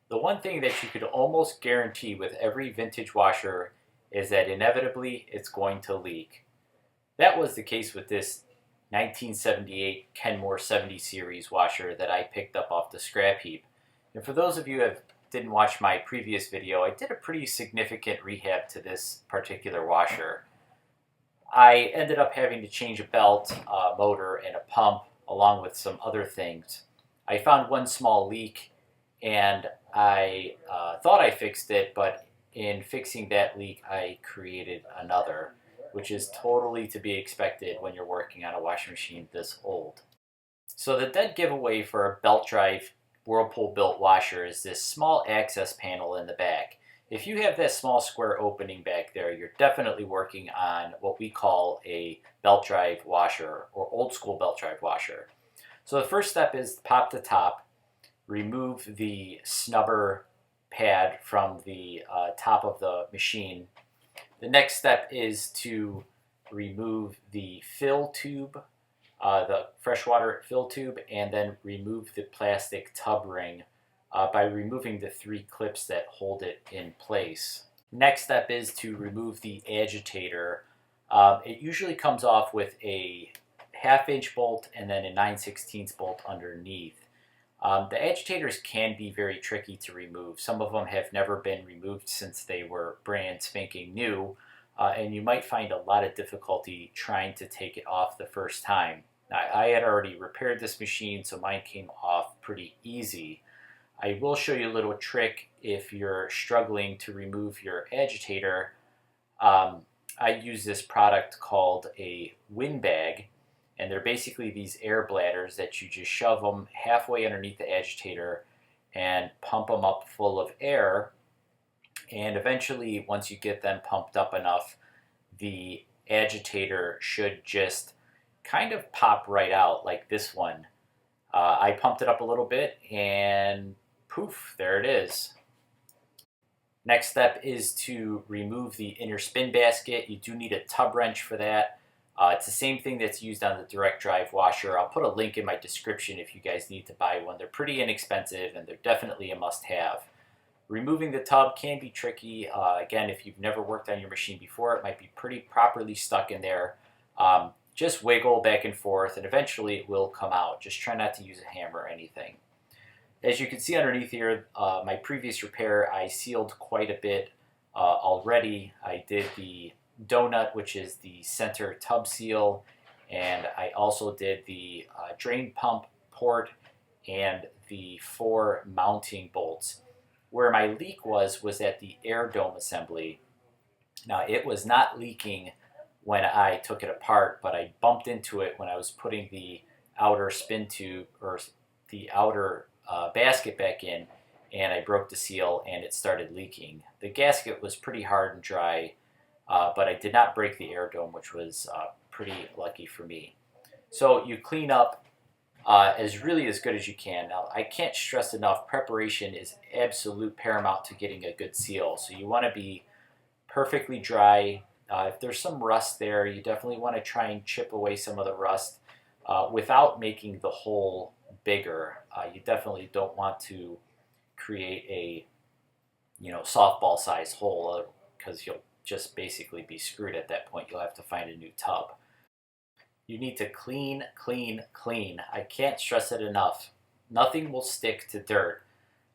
The one thing that you could almost guarantee with every vintage washer is that inevitably it's going to leak. That was the case with this 1978 Kenmore 70 series washer that I picked up off the scrap heap. And for those of you who didn't watch my previous video, I did a pretty significant rehab to this particular washer. I ended up having to change a belt, motor, and a pump, along with some other things. I found one small leak, and I thought I fixed it, but in fixing that leak, I created another, which is totally to be expected when you're working on a washing machine this old. So the dead giveaway for a belt drive Whirlpool built washer is this small access panel in the back. If you have that small square opening back there, you're definitely working on what we call a belt drive washer or old school belt drive washer. So the first step is pop the top, remove the snubber pad from the top of the machine. The next step is to remove the fill tube, the freshwater fill tube, and then remove the plastic tub ring by removing the 3 clips that hold it in place. Next step is to remove the agitator. It usually comes off with a 1/2 inch bolt and then a 9/16 bolt underneath. The agitators can be very tricky to remove. Some of them have never been removed since they were brand spanking new, and you might find a lot of difficulty trying to take it off the first time. Now, I had already repaired this machine, so mine came off pretty easy. I will show you a little trick if you're struggling to remove your agitator. I use this product called a windbag, and they're basically these air bladders that you just shove them halfway underneath the agitator and pump them up full of air. And eventually, once you get them pumped up enough, the agitator should just kind of pop right out like this one. I pumped it up a little bit and poof, there it is. Next step is to remove the inner spin basket. You do need a tub wrench for that. It's the same thing that's used on the direct drive washer. I'll put a link in my description if you guys need to buy one. They're pretty inexpensive and they're definitely a must-have. Removing the tub can be tricky. Again, if you've never worked on your machine before, it might be pretty properly stuck in there. Just wiggle back and forth and eventually it will come out. Just try not to use a hammer or anything. As you can see underneath here, my previous repair, I sealed quite a bit already. I did the donut, which is the center tub seal, and I also did the drain pump port and the 4 mounting bolts. Where my leak was at the air dome assembly. Now, it was not leaking when I took it apart, but I bumped into it when I was putting the outer spin tube or the outer basket back in, and I broke the seal and it started leaking. The gasket was pretty hard and dry, but I did not break the air dome, which was pretty lucky for me. So you clean up as good as you can. Now, I can't stress enough, preparation is absolute paramount to getting a good seal. So you want to be perfectly dry. If there's some rust there, you definitely want to try and chip away some of the rust without making the hole bigger. You definitely don't want to create a softball size hole because you'll just basically be screwed at that point. You'll have to find a new tub. You need to clean, clean, clean. I can't stress it enough. Nothing will stick to dirt.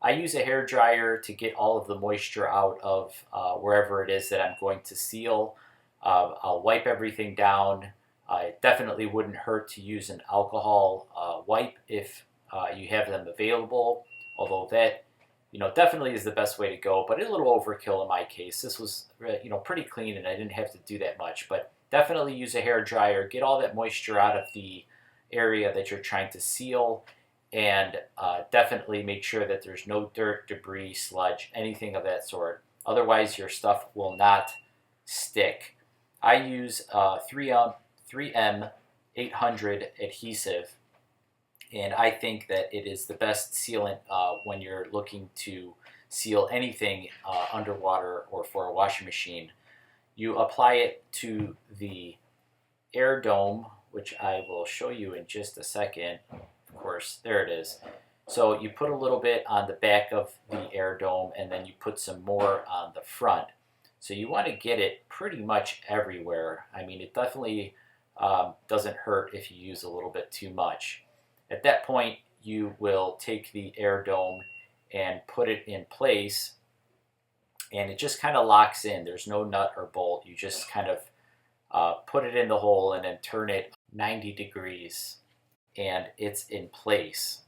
I use a hair dryer to get all of the moisture out of wherever it is that I'm going to seal. I'll wipe everything down. It definitely wouldn't hurt to use an alcohol wipe if you have them available, although that definitely is the best way to go, but a little overkill in my case. This was pretty clean and I didn't have to do that much, but definitely use a hair dryer, get all that moisture out of the area that you're trying to seal, and definitely make sure that there's no dirt, debris, sludge, anything of that sort. Otherwise, your stuff will not stick. I use 3M 800 adhesive, and I think that it is the best sealant when you're looking to seal anything underwater or for a washing machine. You apply it to the air dome, which I will show you in just a second. Of course, there it is. So you put a little bit on the back of the air dome, and then you put some more on the front. So you want to get it pretty much everywhere. I mean, it definitely doesn't hurt if you use a little bit too much. At that point, you will take the air dome and put it in place, and it just kind of locks in. There's no nut or bolt. You just kind of put it in the hole and then turn it 90 degrees, and it's in place.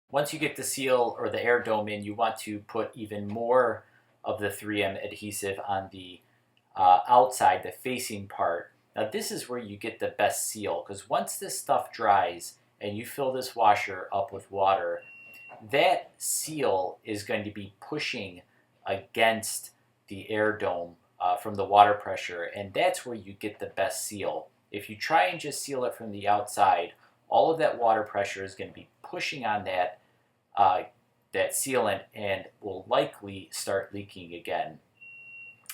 Once you get the seal or the air dome in, you want to put even more of the 3M adhesive on the outside, the facing part. Now this is where you get the best seal, because once this stuff dries and you fill this washer up with water, that seal is going to be pushing against the air dome from the water pressure, and that's where you get the best seal. If you try and just seal it from the outside, all of that water pressure is going to be pushing on that sealant and will likely start leaking again.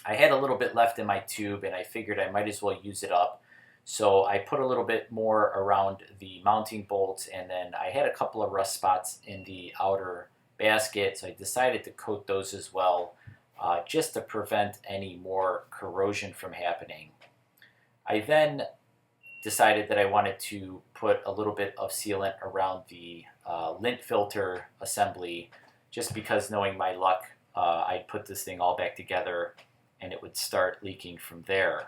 I had a little bit left in my tube, and I figured I might as well use it up. So I put a little bit more around the mounting bolts, and then I had a couple of rust spots in the outer basket, so I decided to coat those as well, just to prevent any more corrosion from happening. I then decided that I wanted to put a little bit of sealant around the lint filter assembly, just because, knowing my luck, I'd put this thing all back together and it would start leaking from there.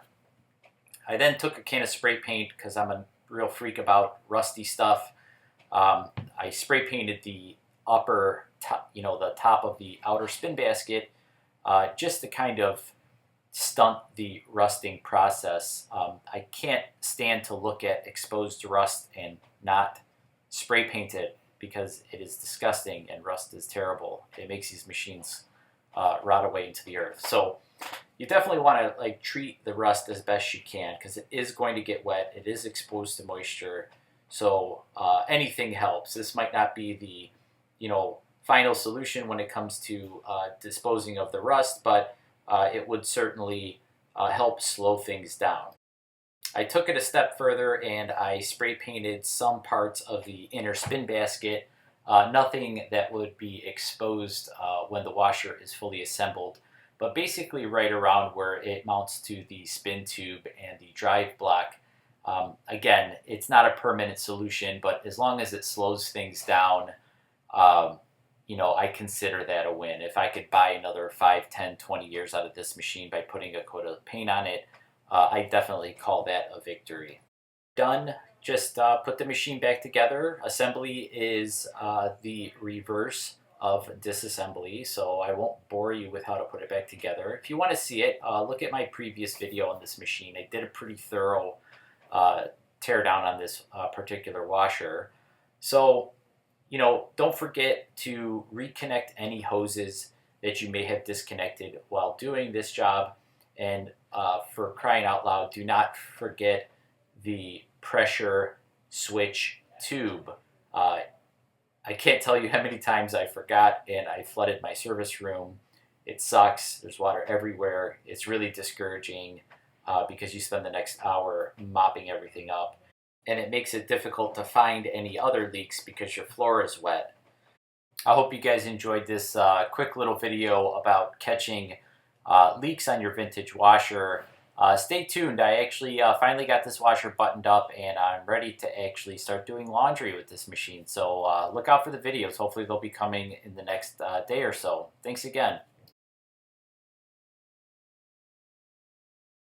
I then took a can of spray paint, because I'm a real freak about rusty stuff. I spray painted the upper top, the top of the outer spin basket, just to kind of stunt the rusting process. I can't stand to look at exposed rust and not spray paint it, because it is disgusting and rust is terrible. It makes these machines rot away into the earth. So you definitely want to treat the rust as best you can, because it is going to get wet. It is exposed to moisture. So anything helps. This might not be the final solution when it comes to disposing of the rust, but it would certainly help slow things down. I took it a step further and I spray painted some parts of the inner spin basket, nothing that would be exposed when the washer is fully assembled, but basically right around where it mounts to the spin tube and the drive block. Again, it's not a permanent solution, but as long as it slows things down, I consider that a win. If I could buy another 5, 10, 20 years out of this machine by putting a coat of paint on it, I definitely call that a victory. Done. Just put the machine back together. Assembly is the reverse of disassembly, so I won't bore you with how to put it back together. If you want to see it, look at my previous video on this machine. I did a pretty thorough tear down on this particular washer. So, don't forget to reconnect any hoses that you may have disconnected while doing this job. And for crying out loud, do not forget the pressure switch tube. I can't tell you how many times I forgot and I flooded my service room. It sucks. There's water everywhere. It's really discouraging because you spend the next hour mopping everything up. And it makes it difficult to find any other leaks because your floor is wet. I hope you guys enjoyed this quick little video about catching leaks on your vintage washer. Stay tuned. I actually finally got this washer buttoned up, and I'm ready to actually start doing laundry with this machine. So look out for the videos. Hopefully they'll be coming in the next day or so. Thanks again.